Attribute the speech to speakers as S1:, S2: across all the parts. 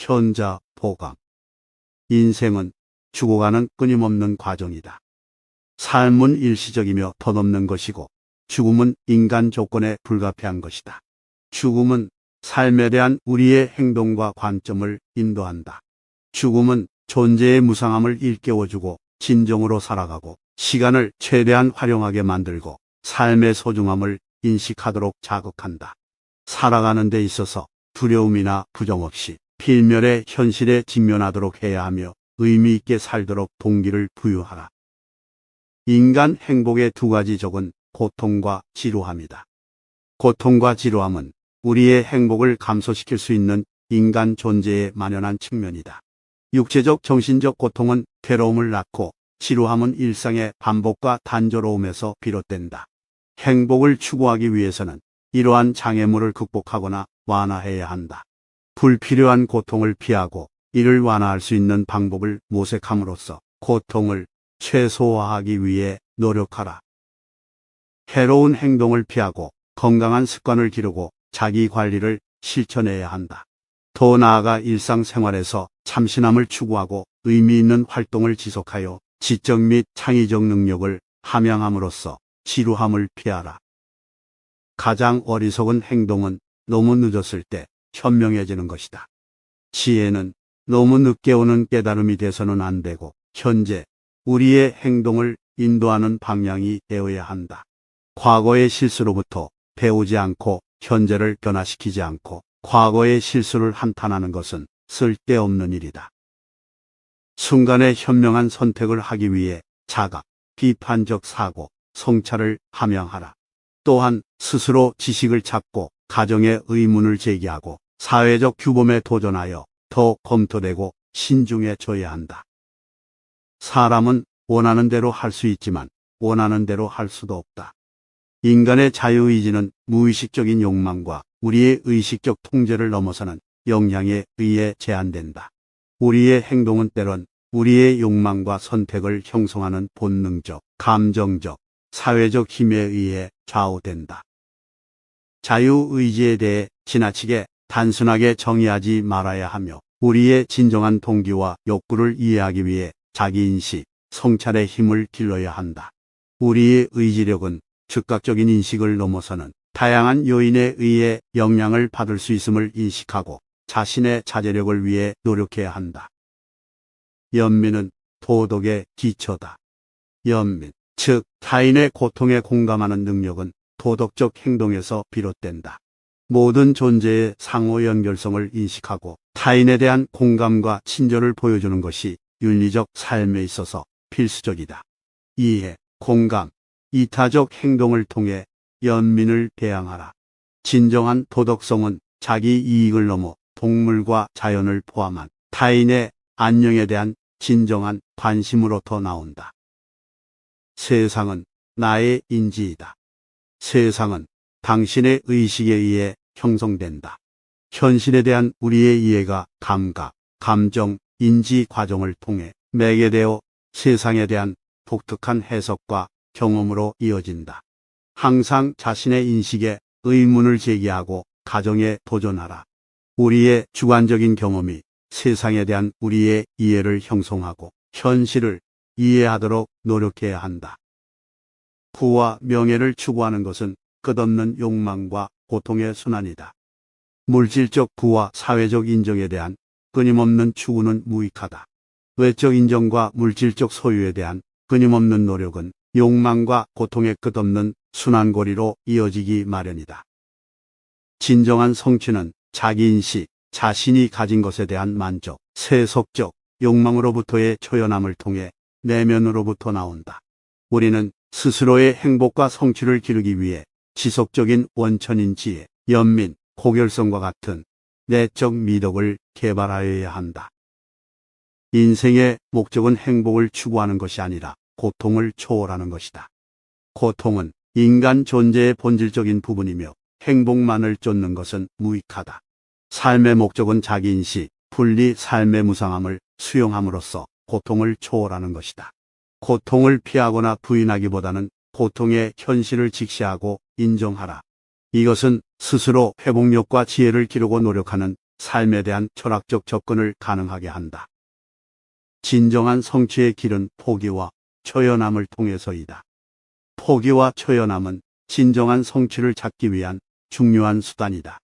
S1: 현자, 보감. 인생은 죽어가는 끊임없는 과정이다. 삶은 일시적이며 덧없는 것이고 죽음은 인간 조건에 불가피한 것이다. 죽음은 삶에 대한 우리의 행동과 관점을 인도한다. 죽음은 존재의 무상함을 일깨워주고 진정으로 살아가고 시간을 최대한 활용하게 만들고 삶의 소중함을 인식하도록 자극한다. 살아가는 데 있어서 두려움이나 부정 없이 필멸의 현실에 직면하도록 해야 하며 의미 있게 살도록 동기를 부여하라. 인간 행복의 두 가지 적은 고통과 지루함이다. 고통과 지루함은 우리의 행복을 감소시킬 수 있는 인간 존재에 만연한 측면이다. 육체적, 정신적 고통은 괴로움을 낳고 지루함은 일상의 반복과 단조로움에서 비롯된다. 행복을 추구하기 위해서는 이러한 장애물을 극복하거나 완화해야 한다. 불필요한 고통을 피하고 이를 완화할 수 있는 방법을 모색함으로써 고통을 최소화하기 위해 노력하라. 해로운 행동을 피하고 건강한 습관을 기르고 자기 관리를 실천해야 한다. 더 나아가 일상생활에서 참신함을 추구하고 의미 있는 활동을 지속하여 지적 및 창의적 능력을 함양함으로써 지루함을 피하라. 가장 어리석은 행동은 너무 늦었을 때 현명해지는 것이다. 지혜는 너무 늦게 오는 깨달음이 돼서는 안 되고 현재 우리의 행동을 인도하는 방향이 되어야 한다. 과거의 실수로부터 배우지 않고 현재를 변화시키지 않고 과거의 실수를 한탄하는 것은 쓸데없는 일이다. 순간의 현명한 선택을 하기 위해 자각, 비판적 사고, 성찰을 함양하라. 또한 스스로 지식을 찾고 가정의 의문을 제기하고 사회적 규범에 도전하여 더 검토되고 신중해져야 한다. 사람은 원하는 대로 할 수 있지만 원하는 대로 할 수도 없다. 인간의 자유의지는 무의식적인 욕망과 우리의 의식적 통제를 넘어서는 영향에 의해 제한된다. 우리의 행동은 때론 우리의 욕망과 선택을 형성하는 본능적, 감정적, 사회적 힘에 의해 좌우된다. 자유의지에 대해 지나치게 단순하게 정의하지 말아야 하며 우리의 진정한 동기와 욕구를 이해하기 위해 자기인식, 성찰의 힘을 길러야 한다. 우리의 의지력은 즉각적인 인식을 넘어서는 다양한 요인에 의해 영향을 받을 수 있음을 인식하고 자신의 자제력을 위해 노력해야 한다. 연민은 도덕의 기초다. 연민, 즉 타인의 고통에 공감하는 능력은 도덕적 행동에서 비롯된다. 모든 존재의 상호 연결성을 인식하고 타인에 대한 공감과 친절을 보여주는 것이 윤리적 삶에 있어서 필수적이다. 이해, 공감, 이타적 행동을 통해 연민을 대항하라. 진정한 도덕성은 자기 이익을 넘어 동물과 자연을 포함한 타인의 안녕에 대한 진정한 관심으로부터 나온다. 세상은 나의 인지이다. 세상은 당신의 의식에 의해 형성된다. 현실에 대한 우리의 이해가 감각, 감정, 인지 과정을 통해 매개되어 세상에 대한 독특한 해석과 경험으로 이어진다. 항상 자신의 인식에 의문을 제기하고 가정에 도전하라. 우리의 주관적인 경험이 세상에 대한 우리의 이해를 형성하고 현실을 이해하도록 노력해야 한다. 부와 명예를 추구하는 것은 끝없는 욕망과 고통의 순환이다. 물질적 부와 사회적 인정에 대한 끊임없는 추구는 무익하다. 외적 인정과 물질적 소유에 대한 끊임없는 노력은 욕망과 고통의 끝없는 순환고리로 이어지기 마련이다. 진정한 성취는 자기인식, 자신이 가진 것에 대한 만족, 세속적 욕망으로부터의 초연함을 통해 내면으로부터 나온다. 우리는 스스로의 행복과 성취를 기르기 위해 지속적인 원천인 지혜, 연민, 고결성과 같은 내적 미덕을 개발하여야 한다. 인생의 목적은 행복을 추구하는 것이 아니라 고통을 초월하는 것이다. 고통은 인간 존재의 본질적인 부분이며 행복만을 쫓는 것은 무익하다. 삶의 목적은 자기인식, 분리, 삶의 무상함을 수용함으로써 고통을 초월하는 것이다. 고통을 피하거나 부인하기보다는 고통의 현실을 직시하고 인정하라. 이것은 스스로 회복력과 지혜를 기르고 노력하는 삶에 대한 철학적 접근을 가능하게 한다. 진정한 성취의 길은 포기와 초연함을 통해서이다. 포기와 초연함은 진정한 성취를 찾기 위한 중요한 수단이다.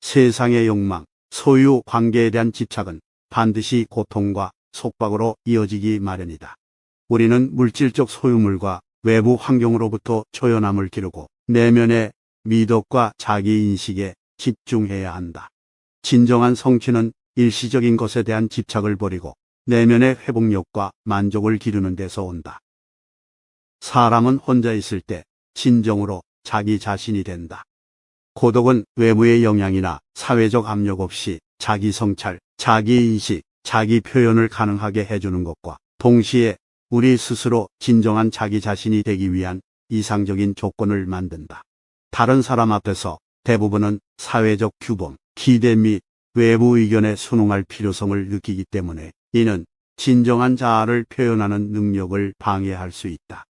S1: 세상의 욕망, 소유, 관계에 대한 집착은 반드시 고통과 속박으로 이어지기 마련이다. 우리는 물질적 소유물과 외부 환경으로부터 초연함을 기르고 내면의 미덕과 자기인식에 집중해야 한다. 진정한 성취는 일시적인 것에 대한 집착을 버리고 내면의 회복력과 만족을 기르는 데서 온다. 사람은 혼자 있을 때 진정으로 자기 자신이 된다. 고독은 외부의 영향이나 사회적 압력 없이 자기 성찰, 자기 인식, 자기 표현을 가능하게 해주는 것과 동시에 우리 스스로 진정한 자기 자신이 되기 위한 이상적인 조건을 만든다. 다른 사람 앞에서 대부분은 사회적 규범, 기대 및 외부 의견에 순응할 필요성을 느끼기 때문에 이는 진정한 자아를 표현하는 능력을 방해할 수 있다.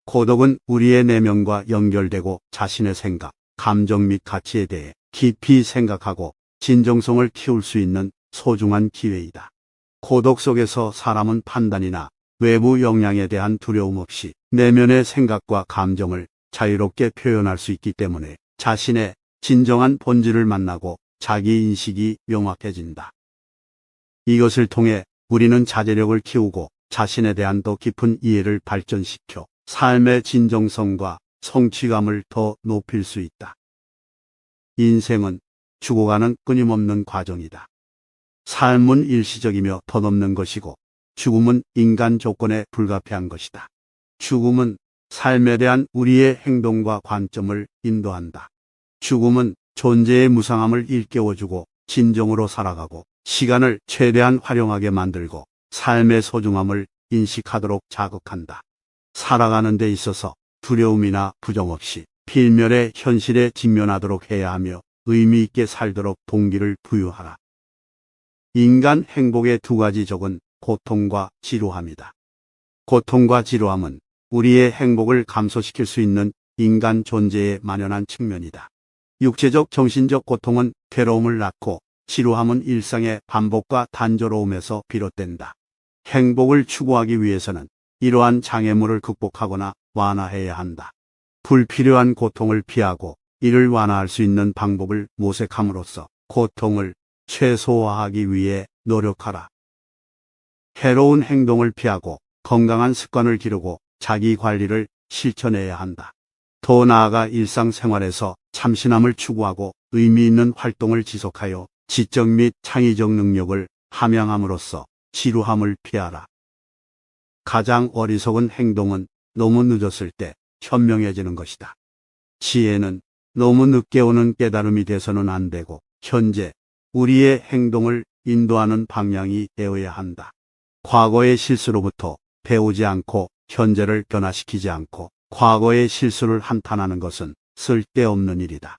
S1: 고독은 우리의 내면과 연결되고 자신의 생각, 감정 및 가치에 대해 깊이 생각하고 진정성을 키울 수 있는 소중한 기회이다. 고독 속에서 사람은 판단이나 외부 영향에 대한 두려움 없이 내면의 생각과 감정을 자유롭게 표현할 수 있기 때문에 자신의 진정한 본질을 만나고 자기 인식이 명확해진다. 이것을 통해 우리는 자제력을 키우고 자신에 대한 더 깊은 이해를 발전시켜 삶의 진정성과 성취감을 더 높일 수 있다. 인생은 죽어가는 끊임없는 과정이다. 삶은 일시적이며 덧없는 것이고 죽음은 인간 조건에 불가피한 것이다. 죽음은 삶에 대한 우리의 행동과 관점을 인도한다. 죽음은 존재의 무상함을 일깨워주고 진정으로 살아가고 시간을 최대한 활용하게 만들고 삶의 소중함을 인식하도록 자극한다. 살아가는 데 있어서 두려움이나 부정 없이 필멸의 현실에 직면하도록 해야 하며 의미 있게 살도록 동기를 부여하라. 인간 행복의 두 가지 적은 고통과 지루함이다. 고통과 지루함은 우리의 행복을 감소시킬 수 있는 인간 존재에 만연한 측면이다. 육체적, 정신적 고통은 괴로움을 낳고 지루함은 일상의 반복과 단조로움에서 비롯된다. 행복을 추구하기 위해서는 이러한 장애물을 극복하거나 완화해야 한다. 불필요한 고통을 피하고 이를 완화할 수 있는 방법을 모색함으로써 고통을 최소화하기 위해 노력하라. 해로운 행동을 피하고 건강한 습관을 기르고 자기 관리를 실천해야 한다. 더 나아가 일상생활에서 참신함을 추구하고 의미 있는 활동을 지속하여 지적 및 창의적 능력을 함양함으로써 지루함을 피하라. 가장 어리석은 행동은 너무 늦었을 때 현명해지는 것이다. 지혜는 너무 늦게 오는 깨달음이 돼서는 안 되고 현재 우리의 행동을 인도하는 방향이 되어야 한다. 과거의 실수로부터 배우지 않고 현재를 변화시키지 않고 과거의 실수를 한탄하는 것은 쓸데없는 일이다.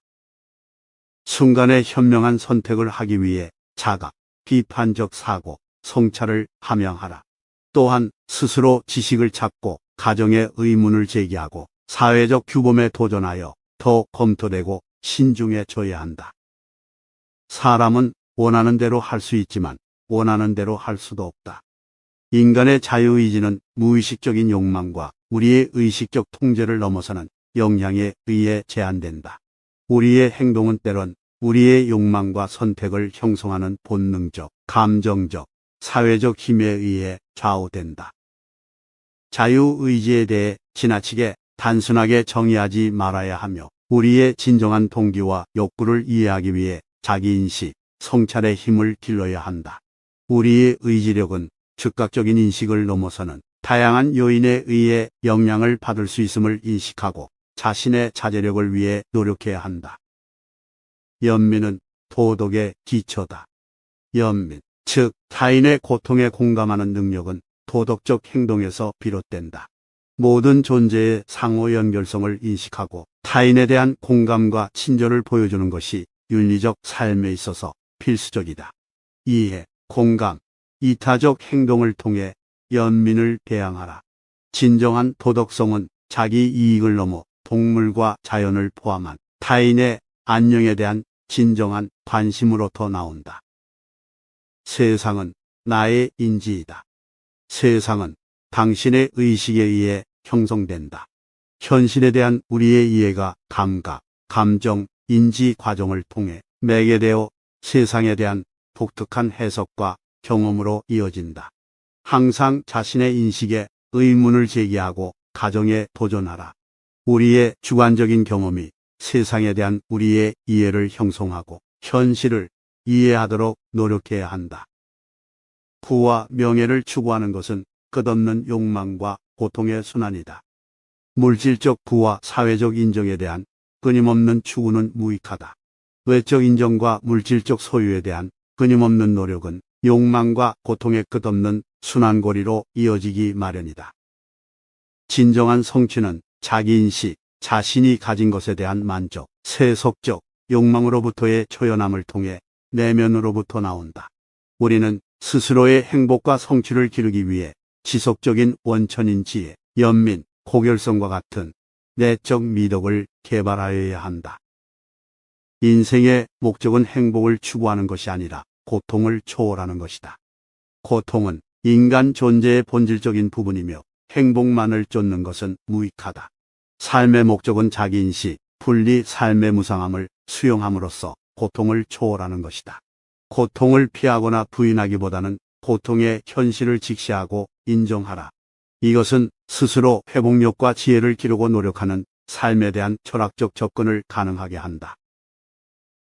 S1: 순간의 현명한 선택을 하기 위해 자각, 비판적 사고, 성찰을 함양하라. 또한 스스로 지식을 찾고 가정의 의문을 제기하고 사회적 규범에 도전하여 더 검토되고 신중해져야 한다. 사람은 원하는 대로 할 수 있지만 원하는 대로 할 수도 없다. 인간의 자유의지는 무의식적인 욕망과 우리의 의식적 통제를 넘어서는 영향에 의해 제한된다. 우리의 행동은 때론 우리의 욕망과 선택을 형성하는 본능적, 감정적, 사회적 힘에 의해 좌우된다. 자유의지에 대해 지나치게 단순하게 정의하지 말아야 하며 우리의 진정한 동기와 욕구를 이해하기 위해 자기인식, 성찰의 힘을 길러야 한다. 우리의 의지력은 즉각적인 인식을 넘어서는 다양한 요인에 의해 영향을 받을 수 있음을 인식하고 자신의 자제력을 위해 노력해야 한다. 연민은 도덕의 기초다. 연민, 즉 타인의 고통에 공감하는 능력은 도덕적 행동에서 비롯된다. 모든 존재의 상호 연결성을 인식하고 타인에 대한 공감과 친절을 보여주는 것이 윤리적 삶에 있어서 필수적이다. 이해, 공감, 이타적 행동을 통해 연민을 배양하라. 진정한 도덕성은 자기 이익을 넘어 동물과 자연을 포함한 타인의 안녕에 대한 진정한 관심으로부터 나온다. 세상은 나의 인지이다. 세상은 당신의 의식에 의해 형성된다. 현실에 대한 우리의 이해가 감각, 감정, 인지 과정을 통해 매개되어 세상에 대한 독특한 해석과 경험으로 이어진다. 항상 자신의 인식에 의문을 제기하고 가정에 도전하라. 우리의 주관적인 경험이 세상에 대한 우리의 이해를 형성하고 현실을 이해하도록 노력해야 한다. 부와 명예를 추구하는 것은 끝없는 욕망과 고통의 순환이다. 물질적 부와 사회적 인정에 대한 끊임없는 추구는 무익하다. 외적 인정과 물질적 소유에 대한 끊임없는 노력은 욕망과 고통의 끝없는 순환고리로 이어지기 마련이다. 진정한 성취는 자기인식, 자신이 가진 것에 대한 만족, 세속적 욕망으로부터의 초연함을 통해 내면으로부터 나온다. 우리는 스스로의 행복과 성취를 기르기 위해 지속적인 원천인 지혜, 연민, 고결성과 같은 내적 미덕을 개발하여야 한다. 인생의 목적은 행복을 추구하는 것이 아니라 고통을 초월하는 것이다. 고통은 인간 존재의 본질적인 부분이며 행복만을 쫓는 것은 무익하다. 삶의 목적은 자기인식, 분리, 삶의 무상함을 수용함으로써 고통을 초월하는 것이다. 고통을 피하거나 부인하기보다는 고통의 현실을 직시하고 인정하라. 이것은 스스로 회복력과 지혜를 기르고 노력하는 삶에 대한 철학적 접근을 가능하게 한다.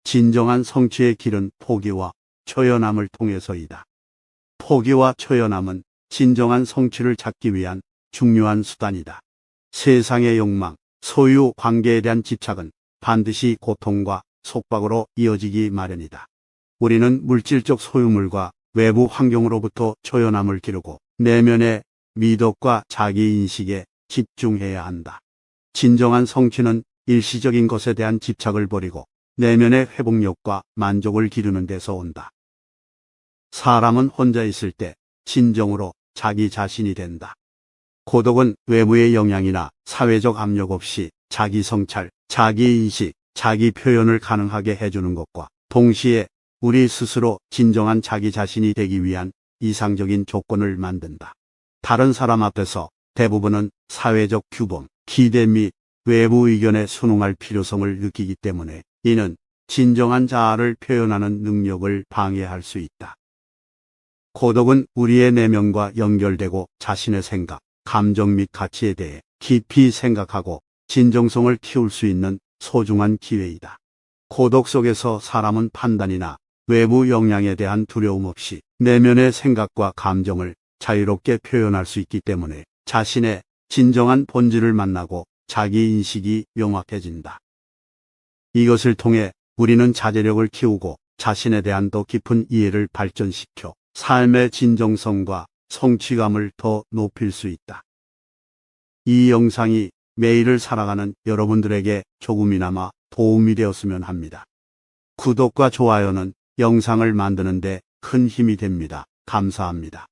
S1: 진정한 성취의 길은 포기와 초연함을 통해서이다. 포기와 초연함은 진정한 성취를 찾기 위한 중요한 수단이다. 세상의 욕망, 소유, 관계에 대한 집착은 반드시 고통과 속박으로 이어지기 마련이다. 우리는 물질적 소유물과 외부 환경으로부터 초연함을 기르고 내면의 미덕과 자기인식에 집중해야 한다. 진정한 성취는 일시적인 것에 대한 집착을 버리고 내면의 회복력과 만족을 기르는 데서 온다. 사람은 혼자 있을 때 진정으로 자기 자신이 된다. 고독은 외부의 영향이나 사회적 압력 없이 자기 성찰, 자기 인식, 자기 표현을 가능하게 해주는 것과 동시에 우리 스스로 진정한 자기 자신이 되기 위한 이상적인 조건을 만든다. 다른 사람 앞에서 대부분은 사회적 규범, 기대 및 외부 의견에 순응할 필요성을 느끼기 때문에 이는 진정한 자아를 표현하는 능력을 방해할 수 있다. 고독은 우리의 내면과 연결되고 자신의 생각, 감정 및 가치에 대해 깊이 생각하고 진정성을 키울 수 있는 소중한 기회이다. 고독 속에서 사람은 판단이나 외부 영향에 대한 두려움 없이 내면의 생각과 감정을 자유롭게 표현할 수 있기 때문에 자신의 진정한 본질을 만나고 자기 인식이 명확해진다. 이것을 통해 우리는 자제력을 키우고 자신에 대한 더 깊은 이해를 발전시켜 삶의 진정성과 성취감을 더 높일 수 있다. 이 영상이 매일을 살아가는 여러분들에게 조금이나마 도움이 되었으면 합니다. 구독과 좋아요는 영상을 만드는 데 큰 힘이 됩니다. 감사합니다.